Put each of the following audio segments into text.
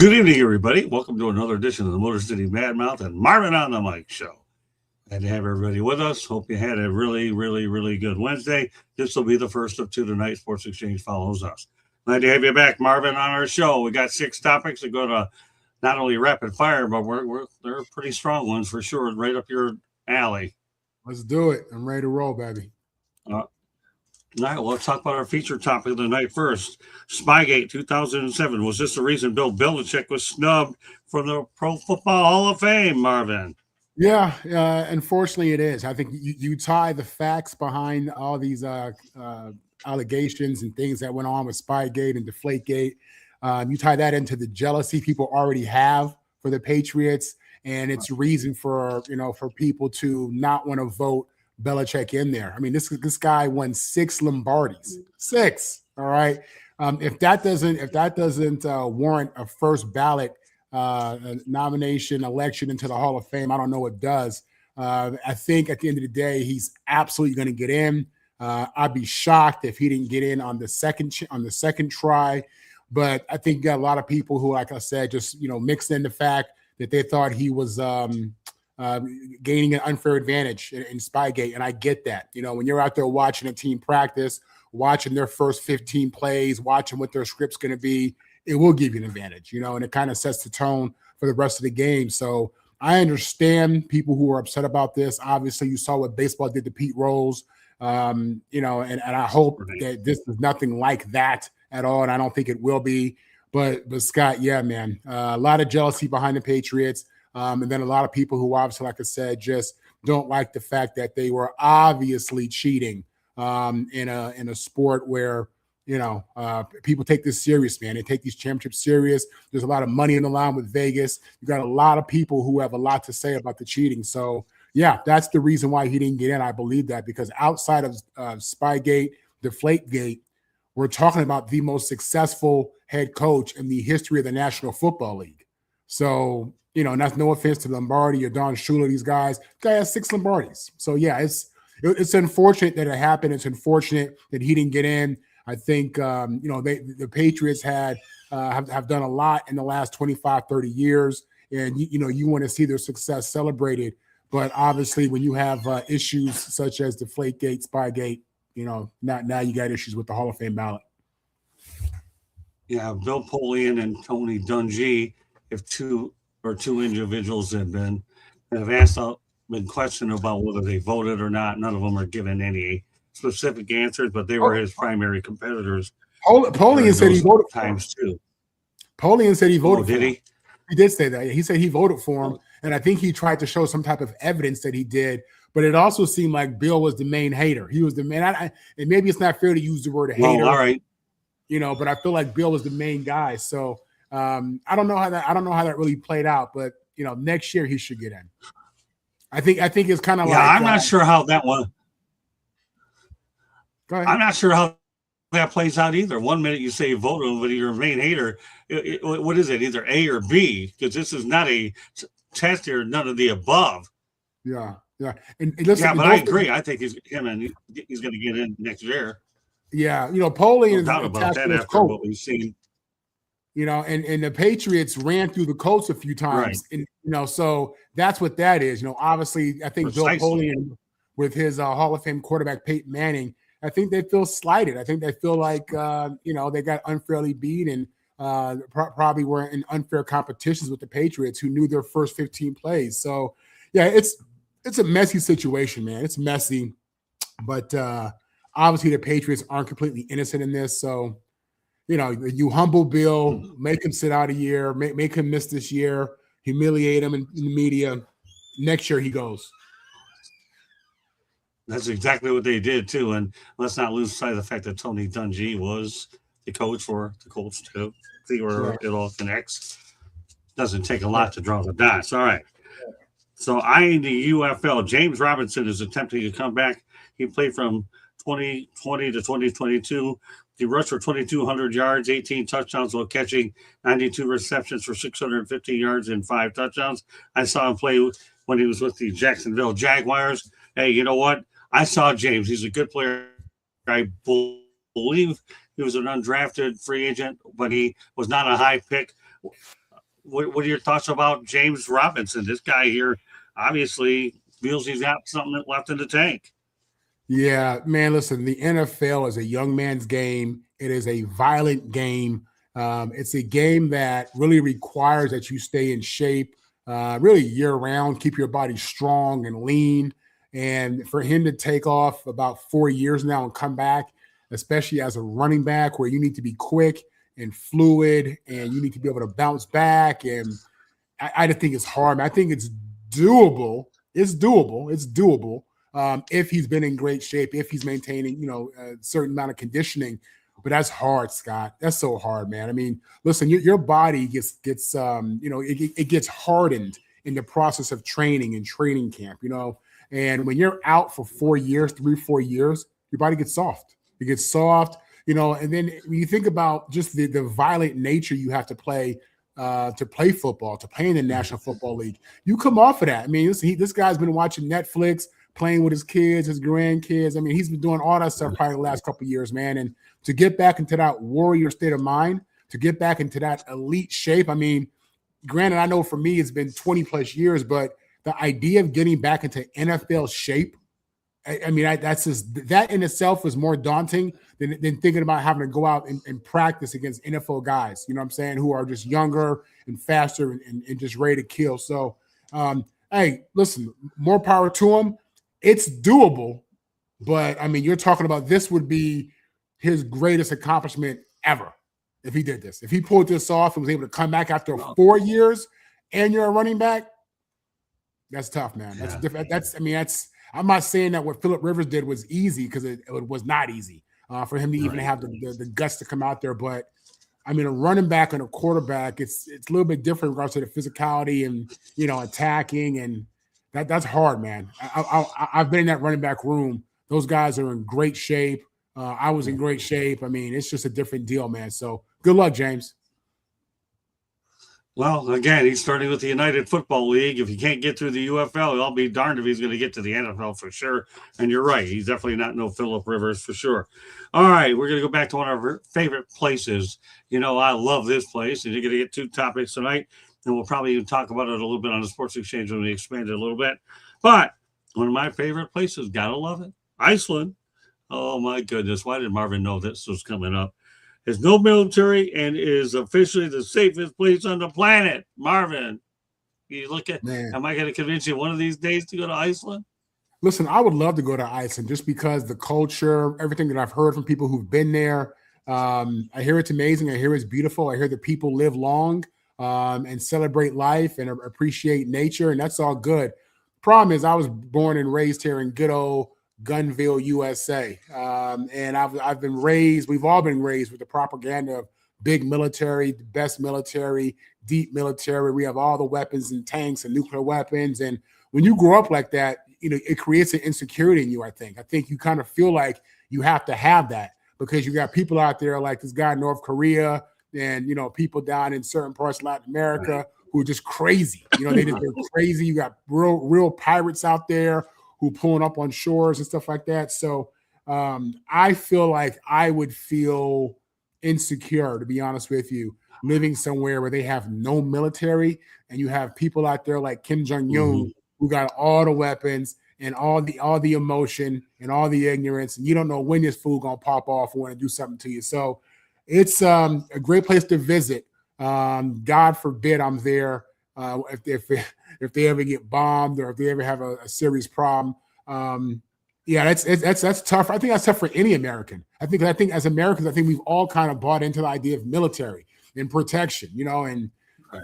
Good evening, everybody. Welcome to another edition of the Motor City Madmouth and Marvin on the Mic show. Glad to have everybody with us. Hope you had a really good Wednesday. This will be the first of two tonight. Sports Exchange follows us. Glad to have you back, Marvin, on our show. We got 6 topics that go to not only rapid fire, but they're pretty strong ones for sure, right up your alley. Let's do it. I'm ready to roll, baby. All right, well, let's talk about our feature topic of the night first. Spygate 2007. Was this the reason Bill Belichick was snubbed from the Pro Football Hall of Fame, Marvin? Yeah, unfortunately it is. I think you tie the facts behind all these allegations and things that went on with Spygate and Deflategate. You tie that into the jealousy people already have for the Patriots, and it's reason for people to not want to vote Belichick in there. I mean, this guy won 6 Lombardis. 6. All right. If that doesn't warrant a first ballot nomination election into the Hall of Fame, I don't know what does. I think at the end of the day, he's absolutely going to get in. I'd be shocked if he didn't get in on the second try. But I think you got a lot of people who, like I said, just mixed in the fact that they thought he was gaining an unfair advantage in Spygate, and I get that. When you're out there watching a team practice, watching their first 15 plays, watching what their script's going to be, it will give you an advantage, and it kind of sets the tone for the rest of the game. So I understand people who are upset about this. Obviously, you saw what baseball did to Pete Rose, and I hope that this is nothing like that at all, and I don't think it will be. But Scott, yeah, man, a lot of jealousy behind the Patriots. And then a lot of people who obviously, like I said, just don't like the fact that they were obviously cheating in a sport where, people take this serious, man. They take these championships serious. There's a lot of money in the line with Vegas. You got a lot of people who have a lot to say about the cheating. So, yeah, that's the reason why he didn't get in. I believe that because outside of Spygate, Deflategate, we're talking about the most successful head coach in the history of the National Football League. So, and that's no offense to Lombardi or Don Shula, these guys. The guy has 6 Lombardis. So, yeah, it's unfortunate that it happened. It's unfortunate that he didn't get in. I think, the Patriots have done a lot in the last 25, 30 years. And, you want to see their success celebrated. But obviously, when you have issues such as Deflategate, Spygate, now you got issues with the Hall of Fame ballot. Yeah, Bill Polian and Tony Dungy, if two individuals have been questioned about whether they voted or not. None of them are given any specific answers, but they were his primary competitors. Polian said he voted times too. Polian said he voted for him. Did he? He did say that. He said he voted for him, and I think he tried to show some type of evidence that he did. But it also seemed like Bill was the main hater. He was the main. And maybe it's not fair to use the word hater. All right. But I feel like Bill was the main guy. So I don't know how that really played out. But next year he should get in. I think it's kind of like. I'm not sure how that one. Go ahead. I'm not sure how that plays out either. One minute you say vote him, but you're a main hater. What is it? Either A or B? Because this is not a test here. None of the above. Yeah. Yeah, and listen, but I agree. I think he's going to get in next year. Yeah, Polian is doubt about that after coach. What we've seen. And the Patriots ran through the Colts a few times, right. And so that's what that is. Obviously, I think Bill Polian with his Hall of Fame quarterback Peyton Manning, I think they feel slighted. I think they feel like they got unfairly beat and probably were in unfair competitions with the Patriots, who knew their first 15 plays. So yeah, it's a messy situation, man. It's messy, but obviously the Patriots aren't completely innocent in this. So, you humble Bill, make him sit out a year, make him miss this year, humiliate him in the media. Next year he goes. That's exactly what they did too. And let's not lose sight of the fact that Tony Dungy was the coach for the Colts too. See where it all connects. Doesn't take a lot to draw the dots. All right. So eyeing the UFL, James Robinson is attempting to come back. He played from 2020 to 2022. He rushed for 2,200 yards, 18 touchdowns while catching 92 receptions for 650 yards and 5 touchdowns. I saw him play when he was with the Jacksonville Jaguars. Hey, you know what? I saw James. He's a good player. I believe he was an undrafted free agent, but he was not a high pick. what are your thoughts about James Robinson? This guy here obviously feels he's got something left in the tank. Yeah, man, listen, the NFL is a young man's game. It is a violent game. It's a game that really requires that you stay in shape, really year round, keep your body strong and lean. And for him to take off about 4 years now and come back, especially as a running back, where you need to be quick and fluid and you need to be able to bounce back. And I just think it's hard. I think it's doable. It's doable. It's doable if he's been in great shape, if he's maintaining, a certain amount of conditioning. But that's hard, Scott. That's so hard, man. I mean, listen, your body gets it gets hardened in the process of training and training camp, And when you're out for 4 years, 3, 4 years, your body gets soft. It gets soft, And then when you think about just the violent nature you have to play football, to play in the National Football League, you come off of that. I mean, this guy's been watching Netflix, playing with his kids, his grandkids. I mean, he's been doing all that stuff probably the last couple of years, man. And to get back into that warrior state of mind, to get back into that elite shape. I mean, granted, I know for me it's been 20 plus years, but the idea of getting back into NFL shape, I mean, that's just, that in itself is more daunting than thinking about having to go out and practice against NFL guys, you know what I'm saying, who are just younger and faster and just ready to kill. So, hey, listen, more power to him. It's doable, but I mean, you're talking about this would be his greatest accomplishment ever if he did this. If he pulled this off and was able to come back after 4 years and you're a running back, that's tough, man. That's different. I'm not saying that what Phillip Rivers did was easy, because it was not easy for him to even have the guts to come out there. But I mean, a running back and a quarterback, it's a little bit different in regards to the physicality and attacking, and that's hard, man. I've been in that running back room. Those guys are in great shape. I was in great shape. I mean, it's just a different deal, man. So good luck, James. Well, again, he's starting with the United Football League. If he can't get through the UFL, I'll be darned if he's going to get to the NFL for sure. And you're right. He's definitely not no Phillip Rivers for sure. All right, we're going to go back to one of our favorite places. I love this place. And you're going to get two topics tonight. And we'll probably even talk about it a little bit on the Sports Exchange when we expand it a little bit. But one of my favorite places, gotta love it, Iceland. Oh, my goodness. Why did Marvin know this was coming up? There's no military and is officially the safest place on the planet. Marvin, you look at, am I going to convince you one of these days to go to Iceland? Listen, I would love to go to Iceland just because the culture, everything that I've heard from people who've been there. I hear it's amazing. I hear it's beautiful. I hear that people live long and celebrate life and appreciate nature, and that's all good. Problem is, I was born and raised here in good old Gunville, USA. And I've been raised, we've all been raised with the propaganda of big military, the best military, deep military. We have all the weapons and tanks and nuclear weapons. And when you grow up like that, it creates an insecurity in you, I think. I think you kind of feel like you have to have that because you got people out there like this guy in North Korea and, people down in certain parts of Latin America who are just crazy. They're crazy. You got real pirates out there who pulling up on shores and stuff like that. So I feel like I would feel insecure, to be honest with you, living somewhere where they have no military and you have people out there like Kim Jong-un who got all the weapons and all the emotion and all the ignorance, and you don't know when this fool gonna pop off or want to do something to you. So it's a great place to visit. God forbid I'm there if they ever get bombed or if they ever have a serious problem. That's tough. I think that's tough for any American. I think as Americans, I think we've all kind of bought into the idea of military and protection, and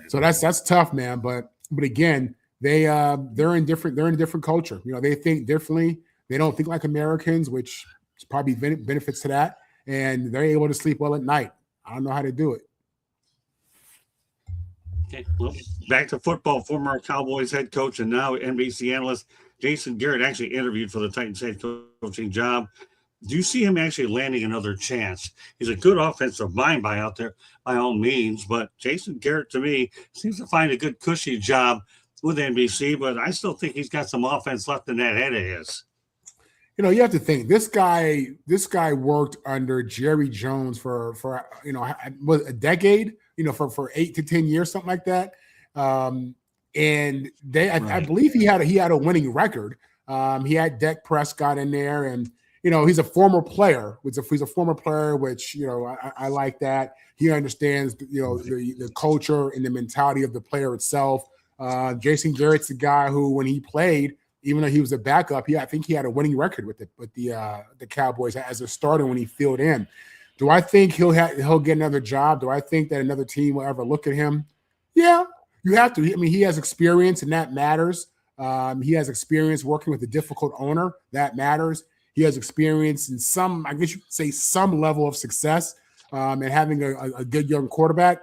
so that's tough, man. But again, they're in a different culture. They think differently. They don't think like Americans, which is probably benefits to that. And they're able to sleep well at night. I don't know how to do it. Okay, well, back to football. Former Cowboys head coach and now NBC analyst Jason Garrett actually interviewed for the Titans head coaching job. Do you see him actually landing another chance? He's a good offensive mind by out there, by all means. But Jason Garrett, to me, seems to find a good cushy job with NBC. But I still think he's got some offense left in that head of his. You have to think this guy worked under Jerry Jones for a decade, for 8 to 10 years, something like that. And I believe he had a winning record. He had Dak Prescott in there, and he's a former player. He's a former player, which I like that. He understands the culture and the mentality of the player itself. Jason Garrett's the guy who, when he played, even though he was a backup, I think he had a winning record with the Cowboys as a starter when he filled in. Do I think he'll get another job? Do I think that another team will ever look at him? Yeah, you have to. I mean, he has experience, and that matters. He has experience working with a difficult owner. That matters. He has experience in some, I guess you could say, some level of success, and having a good young quarterback.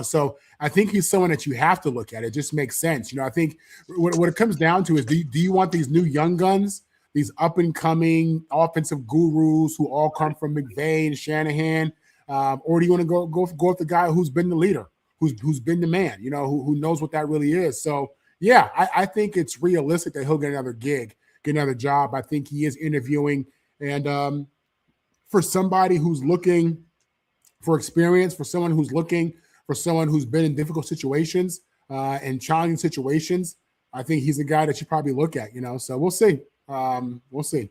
So I think he's someone that you have to look at. It just makes sense. I think what it comes down to is, do you want these new young guns, these up-and-coming offensive gurus who all come from McVay and Shanahan, or do you want to go with the guy who's been the leader, who's been the man, who knows what that really is? So, yeah, I think it's realistic that he'll get another gig, get another job. I think he is interviewing. And for somebody who's looking for experience, for someone who's looking for someone who's been in difficult situations and challenging situations, I think he's a guy that you probably look at, So we'll see. We'll see.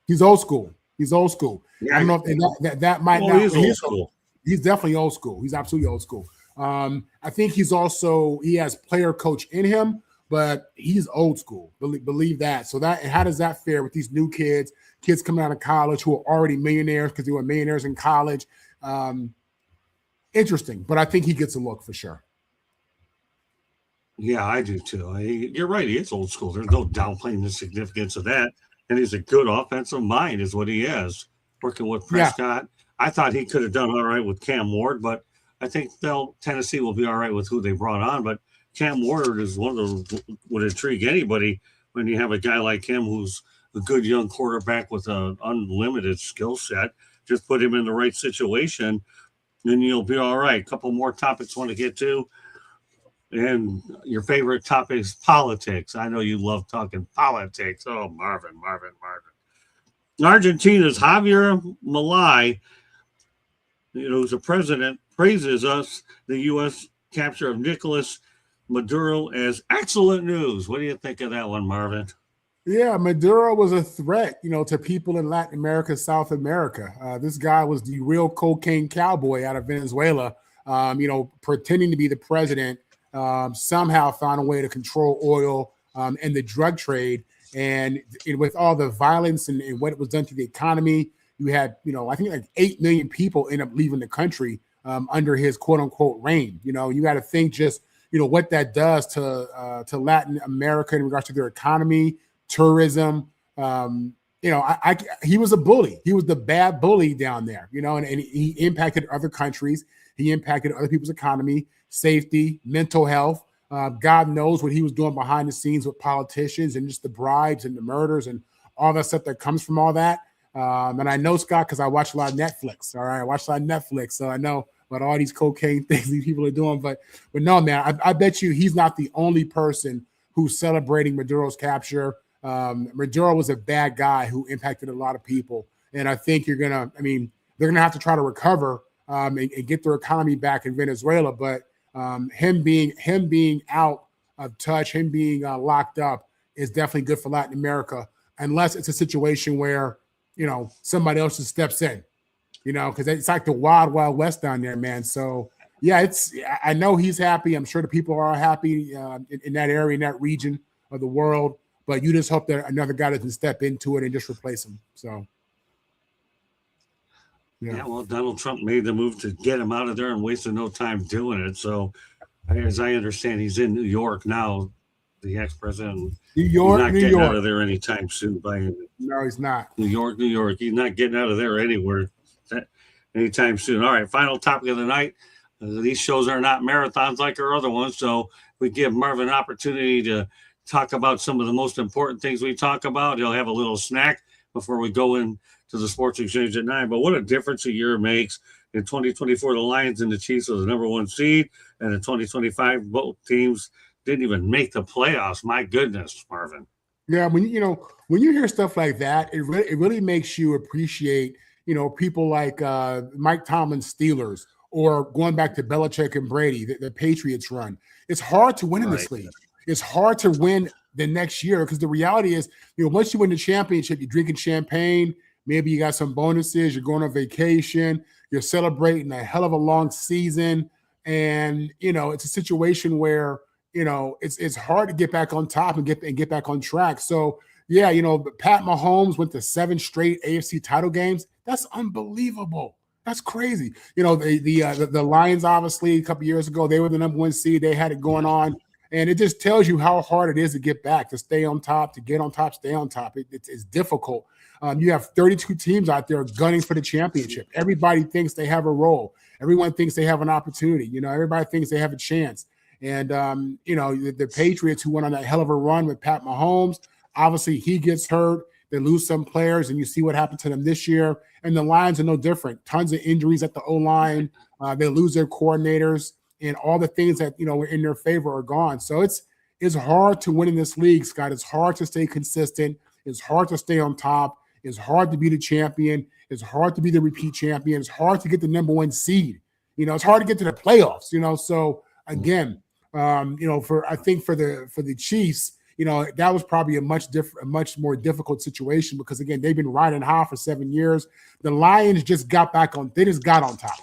He's old school. Yeah, I don't know if that might not. He's old school. He's definitely old school. He's absolutely old school. I think he has player coach in him, but he's old school. Believe that. So how does that fare with these new kids coming out of college who are already millionaires because they were millionaires in college? Interesting, but I think he gets a look for sure. Yeah, I do too. You're right. He is old school. There's no downplaying the significance of that. And he's a good offensive mind is what he is. Working with Prescott. Yeah. I thought he could have done all right with Cam Ward, but I think Tennessee will be all right with who they brought on. But Cam Ward is one of the would intrigue anybody when you have a guy like him who's a good young quarterback with an unlimited skill set. Just put him in the right situation, and you'll be all right. A couple more topics I want to get to. And your favorite topic is politics. I know you love talking politics. Oh, Marvin. Argentina's Javier Milei, who's the president, praises the U.S. capture of Nicolas Maduro as excellent news. What do you think of that one, Marvin? Yeah, Maduro was a threat, to people in Latin America, South America. This guy was the real cocaine cowboy out of Venezuela, pretending to be the president. Somehow found a way to control oil and the drug trade. And with all the violence and what it was done to the economy, you had, I think like 8 million people end up leaving the country under his quote unquote reign. You got to think just, what that does to Latin America in regards to their economy, tourism. He was a bully. He was the bad bully down there, and he impacted other countries. He impacted other people's economy, safety, mental health. God knows what he was doing behind the scenes with politicians and just the bribes and the murders and all that stuff that comes from all that. And I know, Scott, because I watch a lot of Netflix. All right, I watch a lot of Netflix, so I know about all these cocaine things these people are doing. But no, man, I bet you he's not the only person who's celebrating Maduro's capture. Maduro was a bad guy who impacted a lot of people, and I think they're gonna have to try to recover and get their economy back in Venezuela. But him being out of touch, him being locked up is definitely good for Latin America, unless it's a situation where, somebody else just steps in, because it's like the wild, wild west down there, man. So yeah, I know he's happy. I'm sure the people are happy in that area, in that region of the world, but you just hope that another guy doesn't step into it and just replace him. So. Yeah, well, Donald Trump made the move to get him out of there and wasted no time doing it. So, as I understand, he's in New York now, the ex-president. He's not getting out of there anytime soon. No, he's not. New York. He's not getting out of there anywhere anytime soon. All right, final topic of the night. These shows are not marathons like our other ones, so we give Marvin an opportunity to talk about some of the most important things we talk about. He'll have a little snack before we go in to the Sports Exchange at 9. But what a difference a year makes. In 2024, the Lions and the Chiefs were the number one seed, and in 2025, both teams didn't even make the playoffs. My goodness, Marvin. Yeah, when you hear stuff like that, it really makes you appreciate, people like Mike Tomlin's Steelers or going back to Belichick and Brady, the Patriots run. It's hard to win in this league. It's hard to win the next year because the reality is, once you win the championship, you're drinking champagne. Maybe you got some bonuses. You're going on vacation. You're celebrating a hell of a long season. And, it's a situation where, it's hard to get back on top and get back on track. So, yeah, Pat Mahomes went to 7 straight AFC title games. That's unbelievable. That's crazy. The Lions, obviously, a couple years ago, they were the number 1 seed. They had it going on. And it just tells you how hard it is to get back, to stay on top, to get on top, stay on top. It's difficult. You have 32 teams out there gunning for the championship. Everybody thinks they have a role. Everyone thinks they have an opportunity. Everybody thinks they have a chance. And, the Patriots, who went on that hell of a run with Pat Mahomes, obviously he gets hurt. They lose some players, and you see what happened to them this year. And the Lions are no different. Tons of injuries at the O-line. They lose their coordinators, and all the things that, were in their favor are gone. So it's hard to win in this league, Scott. It's hard to stay consistent. It's hard to stay on top. It's hard to be the champion. It's hard to be the repeat champion. It's hard to get the number 1 seed. It's hard to get to the playoffs, So again, I think for the Chiefs, that was probably a much more difficult situation because, again, they've been riding high for 7 years. The Lions just got on top,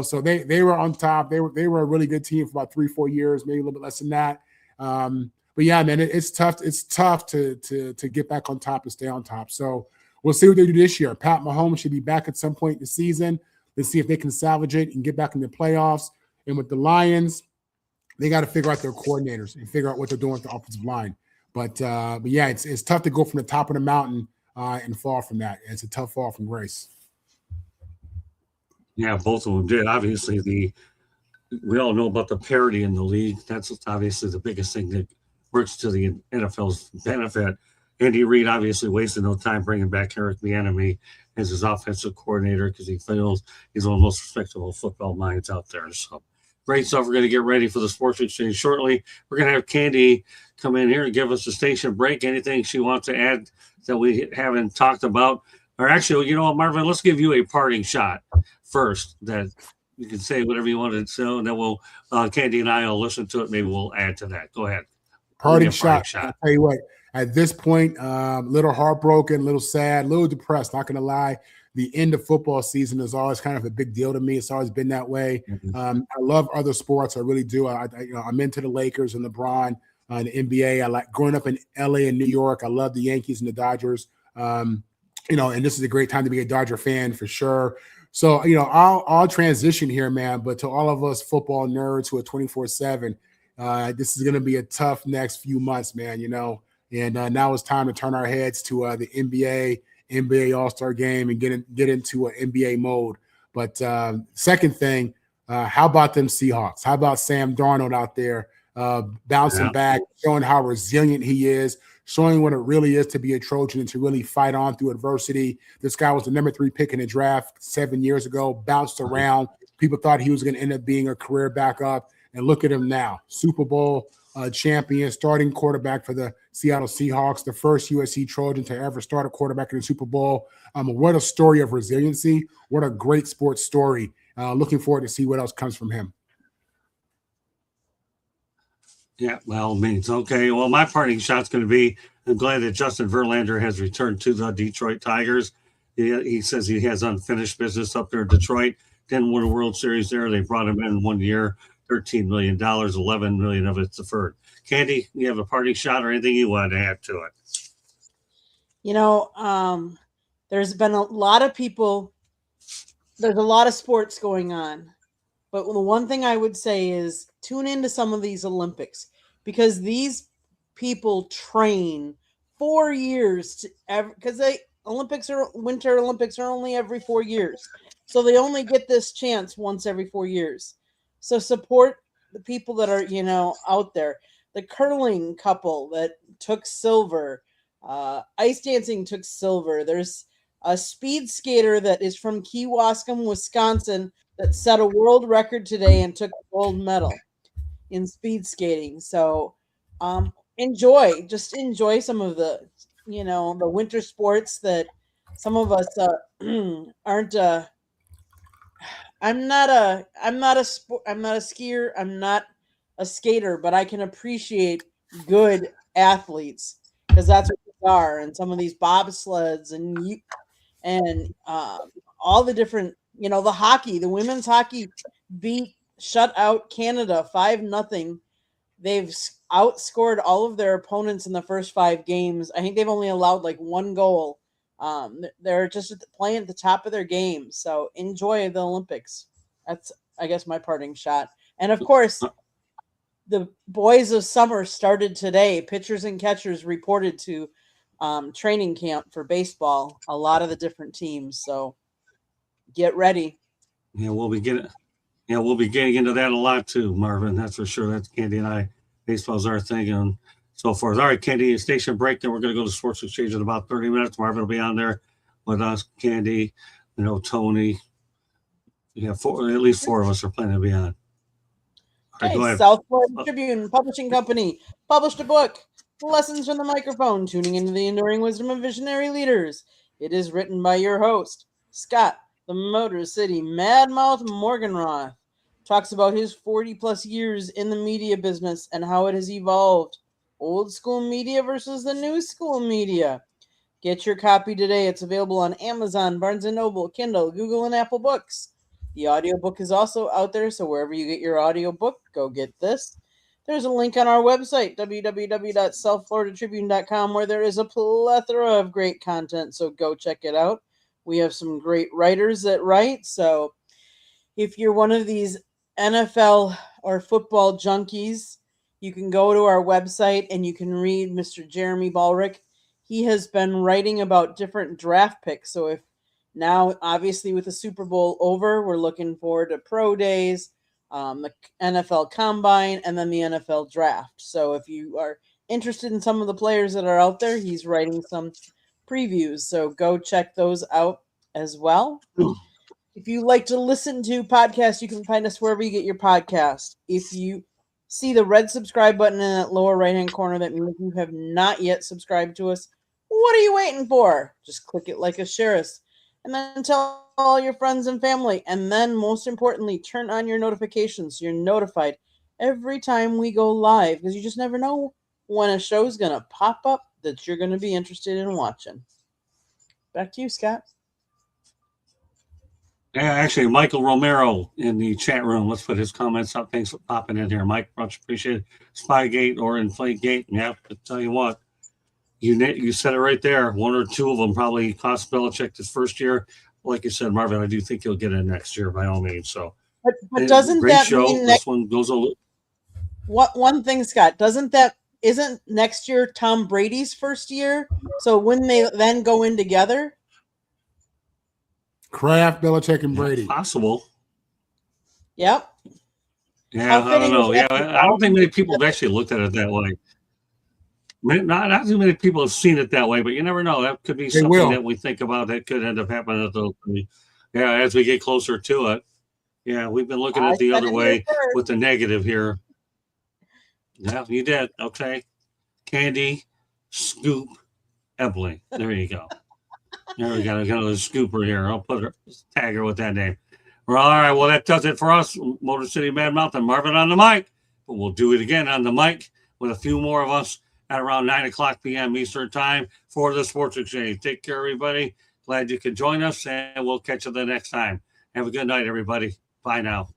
so they were on top. They were a really good team for about 3-4 years, maybe a little bit less than that. But yeah, man, it's tough. It's tough to get back on top and stay on top. So we'll see what they do this year. Pat Mahomes should be back at some point in the season. Let's see if they can salvage it and get back in the playoffs. And with the Lions, they got to figure out their coordinators and figure out what they're doing with the offensive line. But yeah, it's tough to go from the top of the mountain and fall from that. It's a tough fall from grace. Yeah, both of them did. Obviously, we all know about the parity in the league. That's obviously the biggest thing that works to the NFL's benefit. Andy Reid obviously wasted no time bringing back Eric Bieniemy as his offensive coordinator because he feels he's one of the most respectable football minds out there. So great stuff. We're going to get ready for the Sports Exchange shortly. We're going to have Candy come in here and give us a station break. Anything she wants to add that we haven't talked about? Or actually, Marvin, let's give you a parting shot first that you can say whatever you want to say, and then we'll Candy and I will listen to it. Maybe we'll add to that. Go ahead. Parting shot. I'll tell you what, at this point, a little heartbroken, a little sad, a little depressed, not going to lie. The end of football season is always kind of a big deal to me. It's always been that way. Mm-hmm. I love other sports. I really do. I'm into the Lakers and LeBron, the NBA. I like growing up in LA and New York. I love the Yankees and the Dodgers. And this is a great time to be a Dodger fan for sure. So, I'll transition here, man. But to all of us football nerds who are 24/7, this is going to be a tough next few months, man, And now it's time to turn our heads to the NBA All-Star game and get into an NBA mode. But second thing, how about them Seahawks? How about Sam Darnold out there bouncing back, showing how resilient he is, showing what it really is to be a Trojan and to really fight on through adversity. This guy was the number 3 pick in the draft 7 years ago, bounced around. People thought he was going to end up being a career backup. And look at him now, Super Bowl champion, starting quarterback for the Seattle Seahawks, the first USC Trojan to ever start a quarterback in the Super Bowl. What a story of resiliency. What a great sports story. Looking forward to see what else comes from him. Yeah, by all means. Okay, well, my parting shot's going to be, I'm glad that Justin Verlander has returned to the Detroit Tigers. He says he has unfinished business up there in Detroit. Didn't win a World Series there. They brought him in 1 year, $13 million, $11 million of it's deferred. Candy, you have a parting shot or anything you want to add to it? There's been a lot of people, there's a lot of sports going on. But the one thing I would say is tune into some of these Olympics because these people train 4 years because Winter Olympics are only every 4 years. So they only get this chance once every 4 years. So support the people that are, out there. The curling couple that took silver, ice dancing took silver. There's a speed skater that is from Kewaskum, Wisconsin, that set a world record today and took a gold medal in speed skating. So enjoy some of the, the winter sports that some of us aren't I'm not a skier, I'm not a skater, but I can appreciate good athletes because that's what they are. And some of these bobsleds and all the different, the hockey, the women's hockey shut out Canada 5-0. They've outscored all of their opponents in the first 5 games. I think they've only allowed like 1 goal. They're just playing at the top of their game. So enjoy the Olympics. That's, I guess, my parting shot. And of course, the boys of summer started today. Pitchers and catchers reported to training camp for baseball. A lot of the different teams. So get ready. Yeah, we'll be getting into that a lot too, Marvin. That's for sure. That's Candy and I. Baseball's our thing and so forth. All right, Candy, station break. Then we're going to go to Sports Exchange in about 30 minutes. Marvin will be on there with us, Candy, Tony. We have at least 4 of us are planning to be on. All right, go ahead. South Florida Tribune Publishing Company published a book, Lessons from the Microphone, Tuning into the Enduring Wisdom of Visionary Leaders. It is written by your host, Scott, the Motor City Madmouth Morganroth. Talks about his 40-plus years in the media business and how it has evolved. Old school media versus the new school media. Get your copy today. It's available on Amazon, Barnes & Noble, Kindle, Google, and Apple Books. The audiobook is also out there, so wherever you get your audiobook, go get this. There's a link on our website, www.southfloridatribune.com, where there is a plethora of great content, so go check it out. We have some great writers that write, so if you're one of these NFL or football junkies, you can go to our website and you can read Mr. Jeremy Ballrick. He has been writing about different draft picks. So if now, obviously, with the Super Bowl over, we're looking forward to pro days, the NFL Combine, and then the NFL Draft. So if you are interested in some of the players that are out there, he's writing some previews. So go check those out as well. If you like to listen to podcasts, you can find us wherever you get your podcast. If you see the red subscribe button in that lower right-hand corner, that means you have not yet subscribed to us. What are you waiting for? Just click it like a share us. And then tell all your friends and family. And then, most importantly, turn on your notifications so you're notified every time we go live, because you just never know when a show's going to pop up that you're going to be interested in watching. Back to you, Scott. Yeah, actually, Michael Romero in the chat room. Let's put his comments up. Thanks for popping in here, Mike. Much appreciated. Spygate or Inflategate. Yeah, I'll tell you what. You said it right there. 1 or 2 of them probably cost Belichick this first year. Like you said, Marvin, I do think he'll get in next year by all means. So, but doesn't great that show. mean this one goes a little. One thing, Scott? Isn't next year Tom Brady's first year? So wouldn't they then go in together? Kraft, Belichick, and Brady. Possible. Yep. Yeah, I don't know. Yeah, I don't think many people have actually looked at it that way. Not too many people have seen it that way, but you never know. That could be something that we think about that could end up happening. As we get closer to it. Yeah, we've been looking at the other way with the negative here. Yeah, you did. Okay. Candy, Scoop, Ebling. There you go. There we got a scooper here. I'll tag her with that name. Well, all right. Well, that does it for us. Motor City Madmouth and Marvin on the mic. But we'll do it again on the mic with a few more of us at around 9:00 p.m. Eastern time for the Sports Exchange. Take care, everybody. Glad you could join us, and we'll catch you the next time. Have a good night, everybody. Bye now.